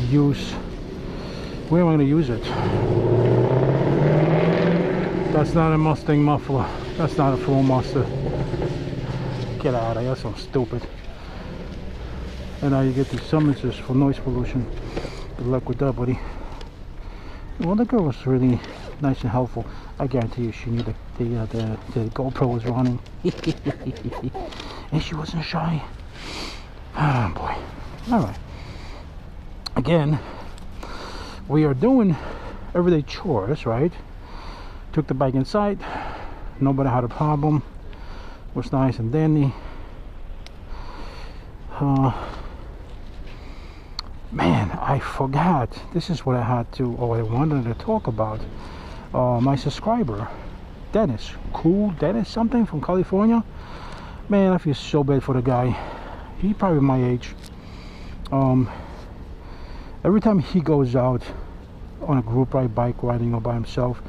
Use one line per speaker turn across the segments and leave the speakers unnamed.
use, where am I gonna use it? That's not a Mustang muffler. That's not a Flowmaster. Get out of here, that's so stupid. And now you get these summonses for noise pollution. Good luck with that, buddy. Well, the girl was really nice and helpful. I guarantee you she knew the GoPro was running. And she wasn't shy. Oh boy. Alright. Again, we are doing everyday chores, right? Took the bike inside. Nobody had a problem. Was nice and dandy. Man, I forgot. This is what I had to, or I wanted to talk about. My subscriber, Dennis, Cool Dennis something from California. Man, I feel so bad for the guy. He probably my age. Every time he goes out on a group ride, bike riding or by himself,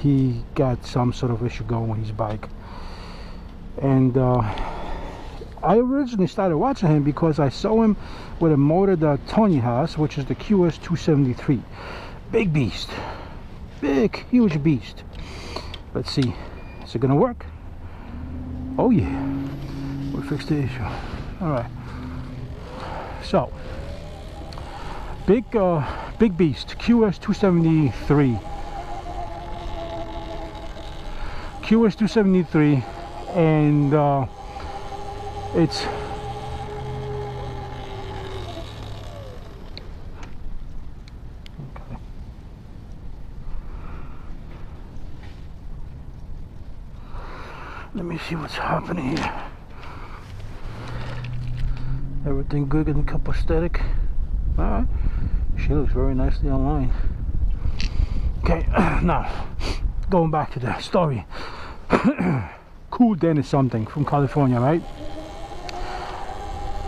he got some sort of issue going with his bike. And I originally started watching him because I saw him with a motor that Tony has, which is the QS 273. Big beast. Big, huge beast. Let's see. Is it gonna work? Oh yeah. We fixed the issue. Alright. So, big beast, QS 273. QS 273, and it's okay. Let me see what's happening here. Everything good and copacetic. Alright. She looks very nicely online. Okay, now going back to the story. Cool Dennis something from California, right?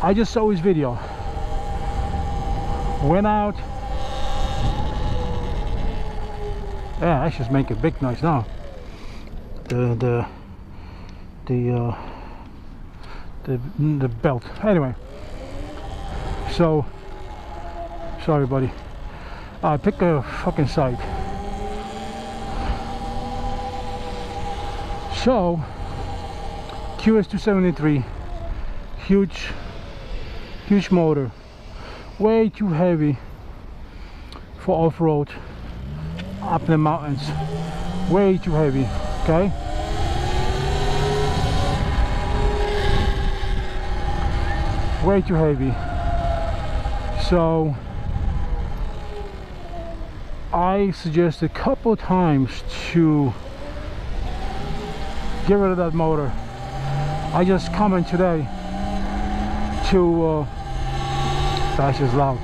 I just saw his video. Went out. Yeah, I should make a big noise now. The belt. Anyway, so sorry, buddy. I pick a fucking side. So QS 273, huge motor, way too heavy for off-road up the mountains, way too heavy. Okay, way too heavy. So I suggested a couple times to get rid of that motor. I just comment today to that's just loud.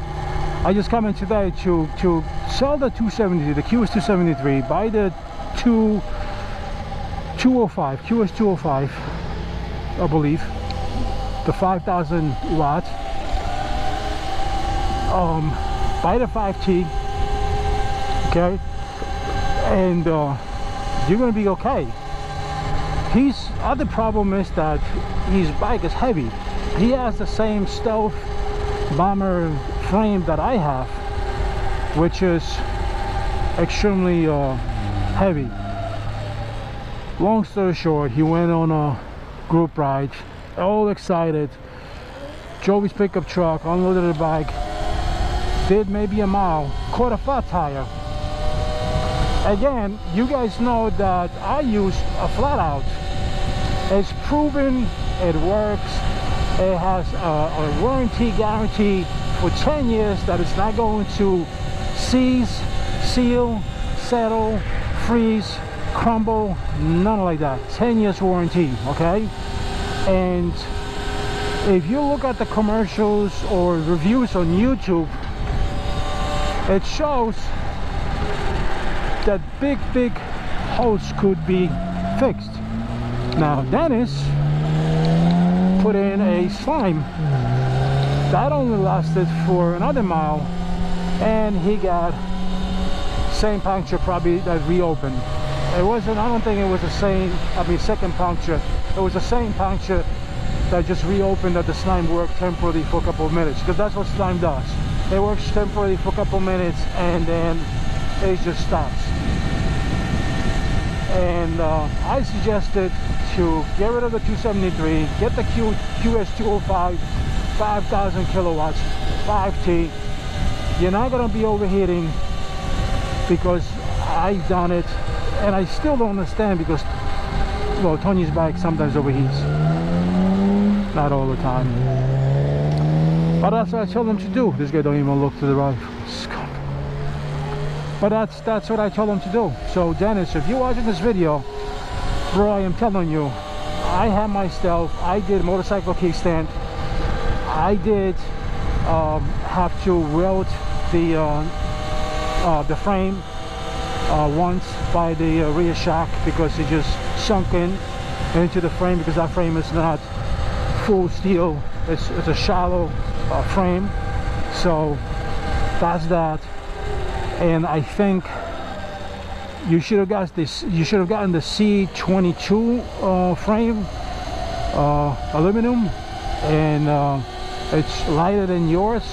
I just comment today to sell the 270, the QS 273, buy the 205, QS 205, I believe, the 5,000 watts. Buy the 5T, okay, and you're gonna be okay. His other problem is that his bike is heavy. He has the same stealth bomber frame that I have, which is extremely heavy. Long story short, he went on a group ride, all excited, drove his pickup truck, unloaded the bike, did maybe a mile, caught a flat tire. Again, you guys know that I use a flat out. It's proven, it works. It has a warranty guarantee for 10 years that it's not going to seize, seal, settle, freeze, crumble, none like that. 10 years warranty, okay? And if you look at the commercials or reviews on YouTube, it shows that big holes could be fixed. Now Dennis put in a slime that only lasted for another mile, and he got same puncture probably that reopened. It wasn't, I don't think it was the same, second puncture. It was the same puncture that just reopened, that the slime worked temporarily for a couple of minutes, because that's what slime does. It works temporarily for a couple minutes and then it just stops. And I suggested to get rid of the 273, get the QS205, 5,000 kilowatts, 5T. You're not gonna be overheating, because I've done it and I still don't understand, because well, Tony's bike sometimes overheats, not all the time, but that's what I told him to do. This guy don't even look to the right. But that's what I told him to do. So Dennis, if you're watching this video, bro, I am telling you, I have my stuff. I did motorcycle kickstand. I did have to weld the frame once by the rear shock, because it just sunk into the frame, because that frame is not full steel. It's a shallow frame. So that's that. And I think you should have got this. You should have gotten the C22 frame, aluminum, and it's lighter than yours.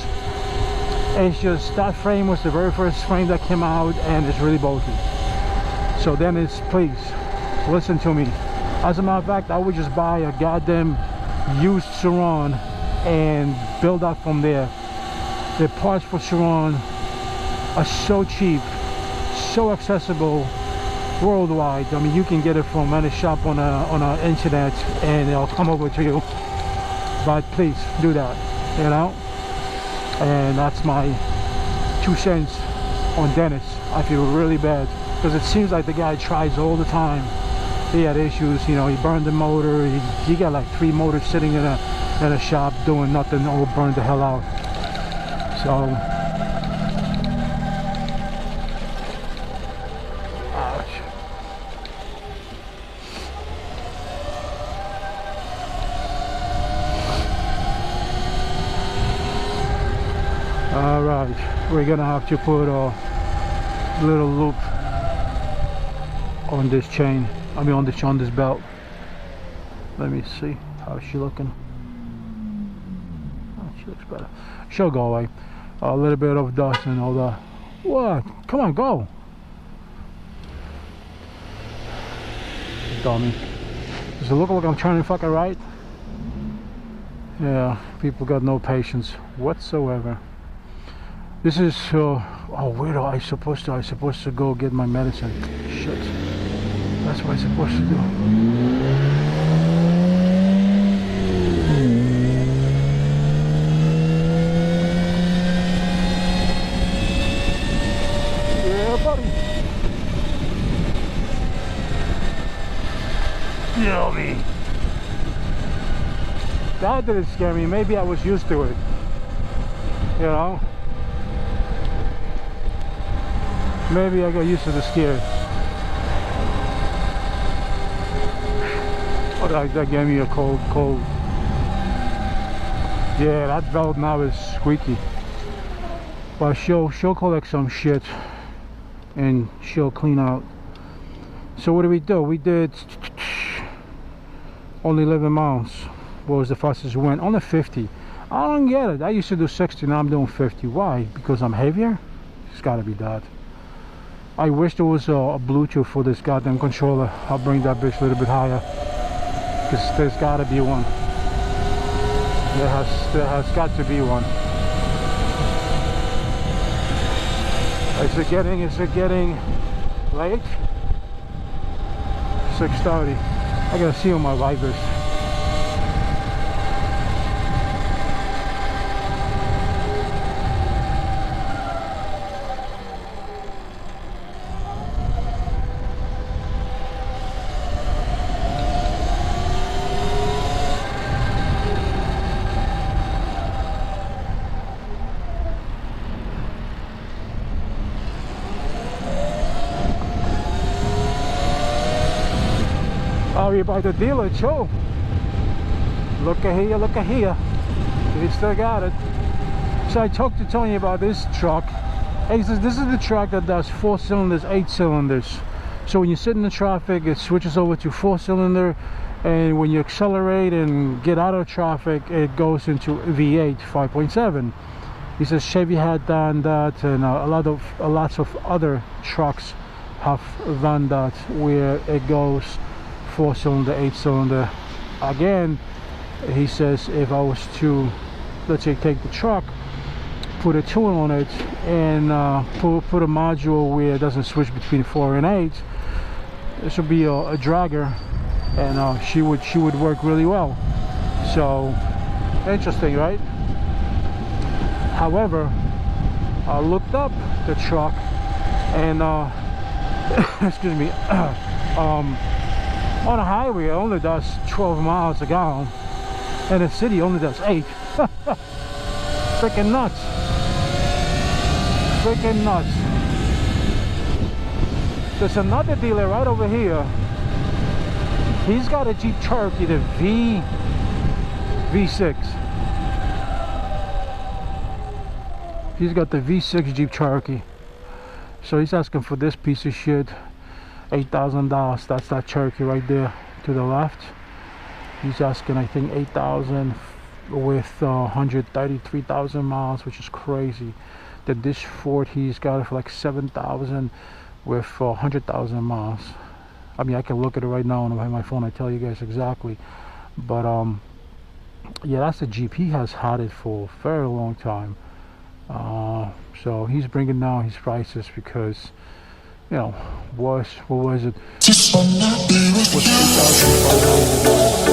It's just that frame was the very first frame that came out, and it's really bulky. So Dennis, please listen to me. As a matter of fact, I would just buy a goddamn used Saran and build up from there. The parts for Saran are so cheap, so accessible worldwide. I mean, you can get it from any shop on a internet and it'll come over to you. But please do that, you know. And that's my 2 cents on Dennis. I feel really bad, because it seems like the guy tries all the time. He had issues, you know. He burned the motor. He got like 3 motors sitting in a shop doing nothing, all burned the hell out. So alright, we're gonna have to put a little loop on this chain. I mean on this belt. Let me see, how's she looking? Oh, she looks better. She'll go away. A little bit of dust and all that. What? Come on, go! Dummy. Does it look like I'm turning fucking right? Yeah, people got no patience whatsoever. This is oh, where am I supposed to go get my medicine? Shit. That's what I'm supposed to do. Yeah, buddy. Kill me. That didn't scare me. Maybe I was used to it. You know? Maybe I got used to the scare. Oh, that gave me a cold. Yeah, that belt now is squeaky. But she'll collect some shit and she'll clean out. So what did we do? We did only 11 miles. What was the fastest we went? Only 50. I don't get it. I used to do 60, now I'm doing 50. Why? Because I'm heavier? It's gotta be that. I wish there was a Bluetooth for this goddamn controller. I'll bring that bitch a little bit higher, because there's gotta be one. There has got to be one. Is it getting late? 6:30. I gotta see on my wipers. Oh, you're by the dealer too. Look at here. You still got it. So I talked to Tony about this truck. He says this is the truck that does 4 cylinders, 8 cylinders. So when you sit in the traffic, it switches over to 4 cylinder, and when you accelerate and get out of traffic, it goes into V8 5.7. He says Chevy had done that, and lots of other trucks have done that, where it goes 4-cylinder, 8-cylinder. Again, he says if I was to, let's say, take the truck, put a tune on it, and put a module where it doesn't switch between 4 and 8, this would be a dragger, and she would work really well. So interesting, right? However, I looked up the truck, and excuse me, on a highway it only does 12 miles a gallon, and the city only does 8. Freaking nuts. Freaking nuts. There's another dealer right over here. He's got a Jeep Cherokee, the V6. He's got the V6 Jeep Cherokee. So he's asking for this piece of shit $8,000. That's that Cherokee right there to the left. He's asking, I think, $8,000 with 133,000 miles, which is crazy. The dish Ford, he's got it for like $7,000 with 100,000 miles. I mean, I can look at it right now on my phone. I tell you guys exactly. But yeah, that's a Jeep. He has had it for a very long time. So he's bringing down his prices because, you know, what was it? Was $8,500.